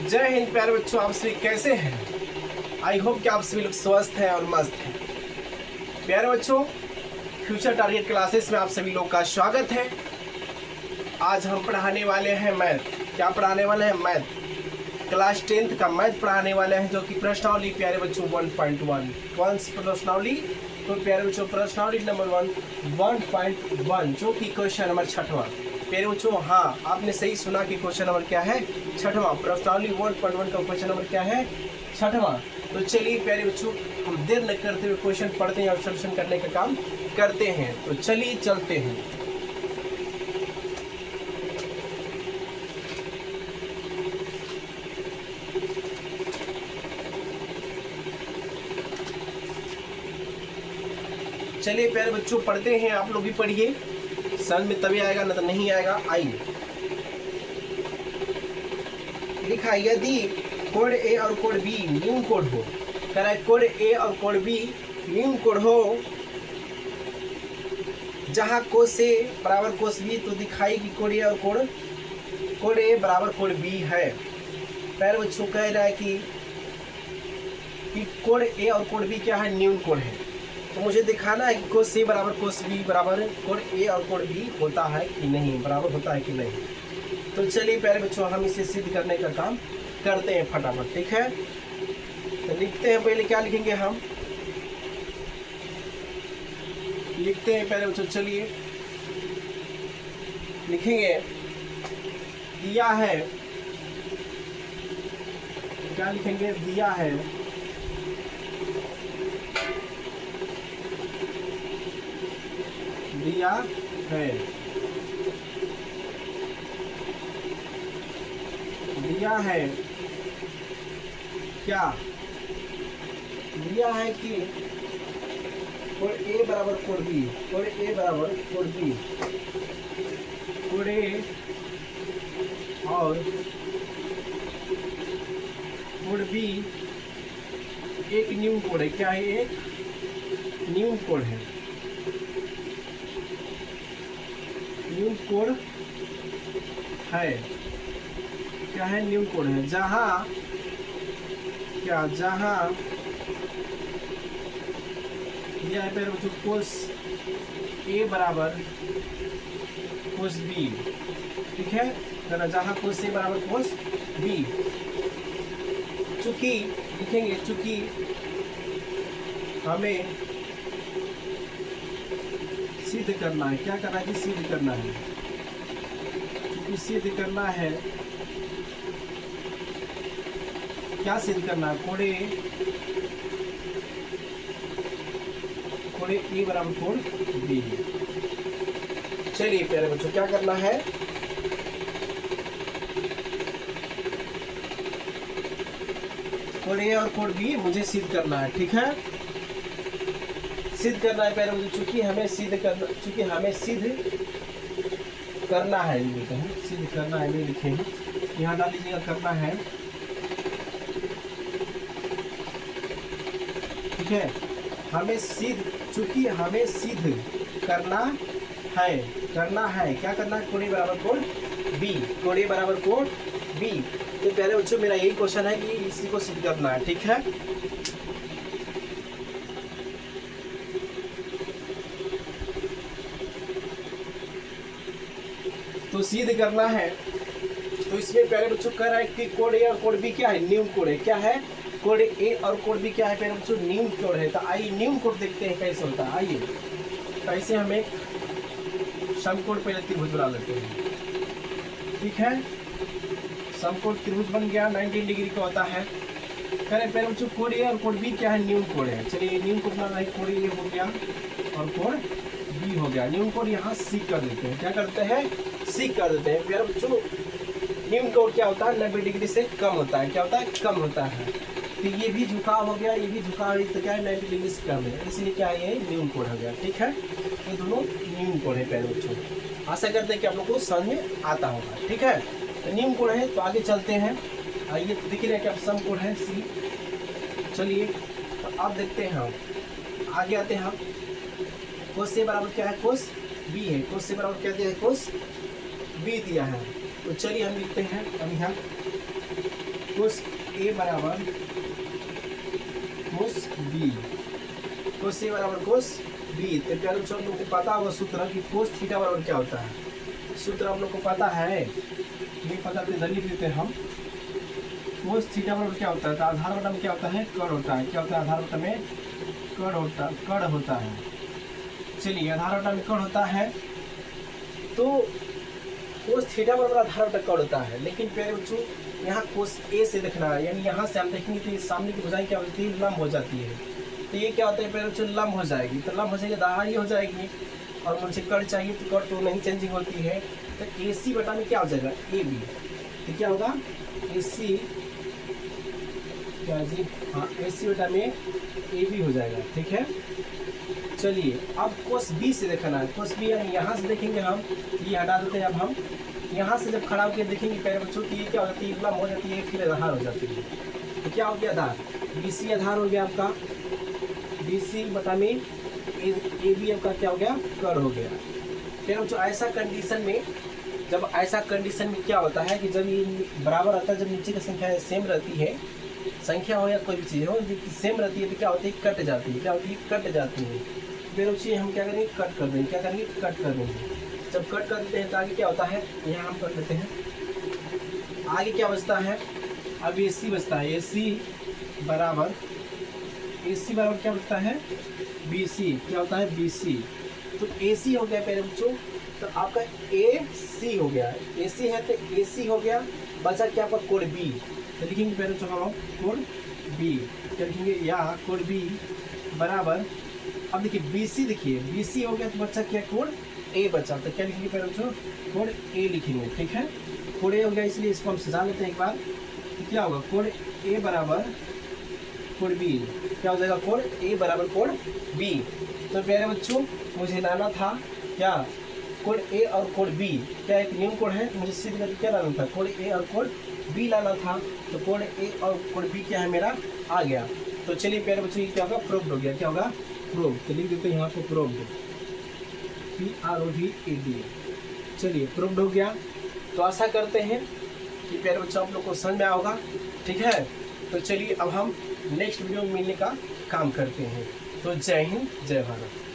जय हिंद प्यारे बच्चों, आप सभी कैसे हैं। आई होप कि आप सभी लोग स्वस्थ हैं और मस्त हैं। प्यारे बच्चों, फ्यूचर टारगेट क्लासेस में आप सभी लोग का स्वागत है। आज हम पढ़ाने वाले हैं मैथ। क्या पढ़ाने वाले हैं? मैथ। क्लास 10th का मैथ पढ़ाने वाले हैं, जो कि प्रश्नावली प्यारे बच्चों 1.1। कौन सी प्रश्नावली? तो प्यारे बच्चों प्रश्नावली नंबर 1.1, जो कि क्वेश्चन नंबर 6वां। प्यारे बच्चों, हाँ आपने सही सुना कि क्वेश्चन नंबर क्या है? 6वां। प्रश्नावली 1.1 का क्वेश्चन नंबर क्या है? 6वां। तो चलिए प्यारे बच्चों, हम देर न करते हुए क्वेश्चन पढ़ते हैं और सॉल्यूशन करने का काम करते हैं। तो चलिए चलते हैं। चलिए प्यारे बच्चों पढ़ते हैं। आप लोग भी पढ़िए, समझ में तभी आएगा, न तो नहीं आएगा। आइए, लिखा यदि कोड ए और कोड बी न्यून कोड हो। कह रहा है कोड ए और कोड बी न्यून कोड हो, जहां कोस ए बराबर कोस बी, तो दिखाई कि कोड ए और कोड ए बराबर कोड बी है। प्यारे बच्चों कह रहा है कि कोड ए और कोड बी क्या है? न्यून कोड है। तो मुझे दिखाना है कि कोस ए बराबर कोस बी बराबर कोड ए और कोड बी होता है कि नहीं, बराबर होता है कि नहीं। तो चलिए प्यारे बच्चों, हम इसे सिद्ध करने का काम करते हैं फटाफट। ठीक है, तो लिखते हैं। पहले क्या लिखेंगे? हम लिखते हैं प्यारे बच्चों, चलिए लिखेंगे। दिया है, क्या लिखेंगे? दिया है दिया है दिया है क्या? दिया है कि कोड ए बराबर कोड बी, कोड ए बराबर कोड बी, कोड ए और कोड बी एक न्यून कोड है। क्या है? एक न्यून कोड है। न्यून कोड है। क्या है? न्यून कोड है। जहां दिया है पहले बच्चों कोस ए बराबर कोस बी। ठीक है, जहां कोस ए बराबर कोस बी। चूंकि लिखेंगे, चूंकि हमें सिद्ध करना है। क्या करना है कि सिद्ध करना है। चूंकि सिद्ध करना है, क्या सिद्ध करना है? कोड ए बराबर कोड बी। चलिए प्यारे बच्चों, क्या करना है? कोड ए और कोड बी मुझे सिद्ध करना है। ठीक है, सिद्ध करना है प्यारे बच्चों। चूंकि हमें सिद्ध करना है, सिद्ध करना है, नहीं लिखेंगे, यहाँ डाल दीजिएगा करना है। ठीक है, हमें सिद्ध, चूंकि हमें सिद्ध करना है। क्या करना है? कोड ए बराबर कोड बी, कोड ए बराबर कोड बी। तो प्यारे बच्चों, मेरा यही क्वेश्चन है कि इसी को सिद्ध करना है। ठीक है, तो सिद्ध करना है। तो इसमें प्यारे बच्चों कह रहा है कि कोड ए और कोड बी क्या है? न्यून कोड है। क्या है? कोड ए और कोड बी क्या है प्यारे बच्चों? न्यून कोड है। तो आइए न्यून कोड देखते हैं कैसे होता है। आइए, कैसे हमें समकोण पहले त्रिभुज बना लेते हैं। ठीक है, समकोण त्रिभुज बन गया, 90 डिग्री का होता है। कह रहे प्यारे बच्चों कोड ए और कोड बी क्या है? न्यून कोड है। चलिए न्यून कोड बनाना है। कोड ए हो गया और कोड बी हो गया। न्यून कोड यहाँ सी कर देते हैं। क्या करते हैं? सी कर देते हैं। प्यारे बच्चों, न्यून कोड क्या होता है? 90 डिग्री से कम होता है। क्या होता है? कम होता है। तो ये भी झुकाव हो गया, ये भी झुकाव है, तो क्या है? 90 डिग्री से कम है, इसलिए क्या है? ये न्यून कोड हो गया। ठीक है, ये दोनों न्यून कोड है प्यारे बच्चों। आशा करते हैं कि आप लोग को समझ में आता होगा। ठीक है, तो न्यून कोड है। तो आगे चलते हैं। आइए, तो दिख रहा है कि अब सम कोड है सी। चलिए, तो अब देखते हैं, हम आगे आते हैं। हम कोस से बराबर क्या है? कोस बी है। कोस से बराबर क्या दिया है? कोस बी दिया है। तो चलिए हम लिखते हैं अब यहाँ कोस ए बराबर कोस बी, कोस ए बराबर कोस बी। तो प्यारे बच्चों आप लोग को पता होगा सूत्र कि कोस थीटा बराबर क्या होता है, सूत्र आप लोग को पता है, नहीं पता तो इधर लिख देते हैं हम। कोस थीटा बराबर क्या होता है, तो आधार बटा में क्या होता है, कर्ण होता है। क्या होता है, आधार बटा में कर्ण होता है। चलिए आधार बटा में कर्ण होता है, तो कोस थीटा बराबर आधार बटा कर्ण होता है। लेकिन प्यारे बच्चों यहाँ कोस ए से देखना है, यानी यहाँ से हम देखेंगे तो सामने की भुजाएं क्या होती है, लंब हो जाती है। तो ये क्या होता है प्यारे बच्चों, लंब हो जाएगी। तो लंब हो जाएगी दहाड़ी हो जाएगी, और मुझे कर्ण चाहिए तो कर्ण तो नहीं चेंजिंग होती है। तो ए सी बटा में क्या हो जाएगा, ए बी। तो क्या होगा, ए सी क्या जी, हाँ ए सी बटा में ए बी हो जाएगा। ठीक है, चलिए अब कोस बी से देखना है। कोस बी यानी यहाँ से देखेंगे हम, ये हटा देते हैं। अब हम यहाँ से जब खड़ा होकर देखेंगे प्यारे बच्चों की, ये क्या हो जाती है, लंब हो जाती है, फिर आधार हो जाती है। तो क्या हो गया, आधार बी सी आधार हो गया आपका, बी सी बटा में ए बी आपका क्या हो गया, कर्ण हो गया। फिर बच्चों ऐसा कंडीशन में, जब ऐसा कंडीशन में क्या होता है कि जब ये बराबर आता है, जब नीचे की संख्या सेम रहती है, संख्या हो या कोई भी चीज़ हो सेम रहती है, तो क्या होती है, कट जाती है। क्या होती है, कट जाती है। फिर उसी हम क्या करेंगे, कट कर देंगे। क्या करेंगे, कट कर देंगे। जब कट कर देते हैं तो आगे क्या होता है, यहाँ हम कर देते हैं। आगे क्या बचता है, अब ए सी बचता है। ए सी बराबर क्या बचता है, बी सी। क्या होता है, बी सी। तो ए सी हो गया पहले बच्चों, तो आपका ए सी हो गया, ए सी है तो ए सी हो गया। बचा क्या आपका, कोण बी। तो लिखेंगे पहले बच्चों हम कोण बी। क्या लिखेंगे, या कोण बी बराबर, अब देखिए बी सी, देखिए बी सी हो गया तो बच्चा क्या, कोण ए बचा। तो क्या लिखेंगे पहले बच्चों, कोण ए लिखेंगे। ठीक है, कोण ए हो गया, इसलिए इसको हम सजा लेते हैं एक बार। तो क्या होगा, कोण ए बराबर कोण बी। क्या हो जाएगा, कोण ए बराबर कोण बी। तो प्यारे बच्चों मुझे लाना था क्या, कोण ए और कोण बी। क्या एक नियम कोण है, मुझे सीधे करके क्या लाना था, कोण ए और कोण बी लाना था। तो कोण ए और कोण बी क्या है, मेरा आ गया। तो चलिए प्यारे बच्चों ये क्या होगा, प्रूव्ड हो गया। क्या होगा, प्रूव्ड। तो लिख देते हैं यहाँ पे प्रूव्ड, PROVED। चलिए प्रूव्ड हो गया। तो आशा करते हैं कि प्यारे बच्चों आप लोग को समझ में आया होगा। ठीक है, तो चलिए अब हम नेक्स्ट वीडियो में मिलने का काम करते हैं। तो जय हिंद, जय भारत।